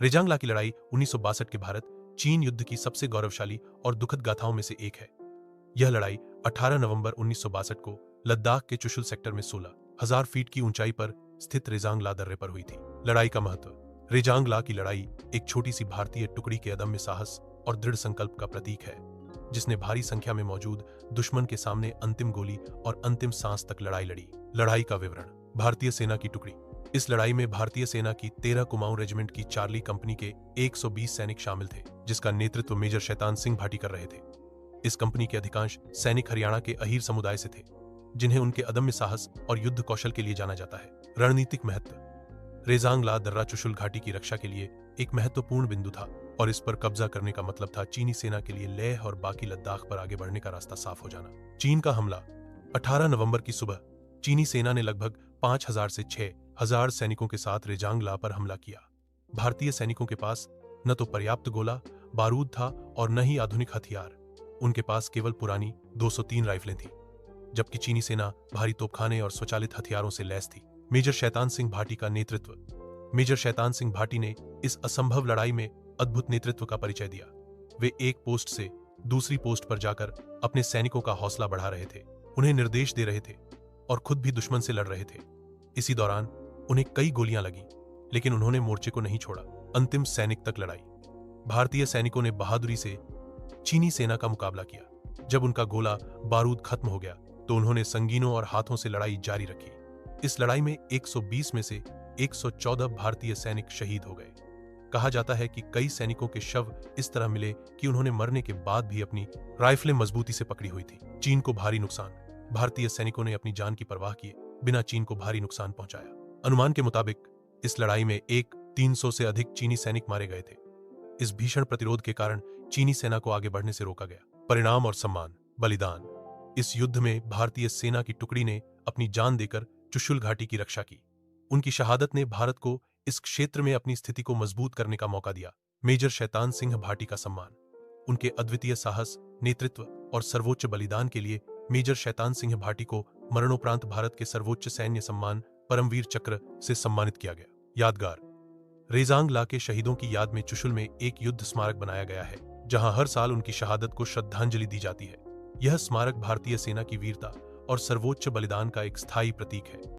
रेजांगला की लड़ाई 1962 के भारत चीन युद्ध की सबसे गौरवशाली और दुखद गाथाओं में से एक है। यह लड़ाई 18 नवंबर 1962 को लद्दाख के चुशुल सेक्टर में 16,000 फीट की ऊंचाई पर स्थित रेजांगला दर्रे पर हुई थी। लड़ाई का महत्व। रेजांगला की लड़ाई एक छोटी सी भारतीय टुकड़ी के अदम्य साहस और दृढ़ संकल्प का प्रतीक है, जिसने भारी संख्या में मौजूद दुश्मन के सामने अंतिम गोली और अंतिम सांस तक लड़ाई लड़ी। लड़ाई का विवरण। भारतीय सेना की टुकड़ी। इस लड़ाई में भारतीय सेना की 13 कुमाऊं रेजिमेंट की चार्ली कंपनी के 120 सैनिक शामिल थे, जिसका नेतृत्व मेजर शैतान सिंह भाटी कर रहे थे। इस कंपनी के अधिकांश सैनिक हरियाणा के अहीर समुदाय से थे, जिन्हें उनके अदम्य साहस और युद्ध कौशल के लिए जाना जाता है। रणनीतिक महत्व। रेजांगला दर्रा चुशुल घाटी की रक्षा के लिए एक महत्वपूर्ण बिंदु था और इस पर कब्जा करने का मतलब था चीनी सेना के लिए लेह और बाकी लद्दाख पर आगे बढ़ने का रास्ता साफ हो जाना। चीन का हमला। 18 नवंबर की सुबह चीनी सेना ने लगभग 5,000 से 6,000 सैनिकों के साथ रेजांगला पर हमला किया। भारतीय सैनिकों के पास न तो पर्याप्त गोला बारूद था और न ही आधुनिक हथियार। उनके पास केवल पुरानी 203 राइफलें थीं, जबकि चीनी सेना भारी तोपखाने और स्वचालित हथियारों से लैस थी। मेजर शैतान सिंह भाटी का नेतृत्व। मेजर शैतान सिंह भाटी ने इस असंभव लड़ाई में अद्भुत नेतृत्व का परिचय दिया। वे एक पोस्ट से दूसरी पोस्ट पर जाकर अपने सैनिकों का हौसला बढ़ा रहे थे, उन्हें निर्देश दे रहे थे और खुद भी दुश्मन से लड़ रहे थे। इसी दौरान उन्हें कई गोलियां लगीं, लेकिन उन्होंने मोर्चे को नहीं छोड़ा। अंतिम सैनिक तक लड़ाई। भारतीय सैनिकों ने बहादुरी से चीनी सेना का मुकाबला किया। जब उनका गोला बारूद खत्म हो गया तो उन्होंने संगीनों और हाथों से लड़ाई जारी रखी। इस लड़ाई में 120 में से 114 भारतीय सैनिक शहीद हो गए। कहा जाता है कि कई सैनिकों के शव इस तरह मिले कि उन्होंने मरने के बाद भी अपनी राइफलें मजबूती से पकड़ी हुई थी। चीन को भारी नुकसान। भारतीय सैनिकों ने अपनी जान की परवाह किए बिना चीन को भारी नुकसान पहुंचाया। अनुमान के मुताबिक इस लड़ाई में 300 से अधिक चीनी सैनिक मारे गए थे। इस भीषण प्रतिरोध के कारण चीनी सेना को आगे बढ़ने से रोका गया। परिणाम और सम्मान। बलिदान। इस युद्ध में भारतीय सेना की टुकड़ी ने अपनी जान देकर चुशुल घाटी की रक्षा की। उनकी शहादत ने भारत को इस क्षेत्र में अपनी स्थिति को मजबूत करने का मौका दिया। मेजर शैतान सिंह भाटी का सम्मान। उनके अद्वितीय साहस, नेतृत्व और सर्वोच्च बलिदान के लिए मेजर शैतान सिंह भाटी को मरणोपरांत भारत के सर्वोच्च सैन्य सम्मान परमवीर चक्र से सम्मानित किया गया। यादगार। रेजांगला के शहीदों की याद में चुशुल में एक युद्ध स्मारक बनाया गया है, जहां हर साल उनकी शहादत को श्रद्धांजलि दी जाती है। यह स्मारक भारतीय सेना की वीरता और सर्वोच्च बलिदान का एक स्थायी प्रतीक है।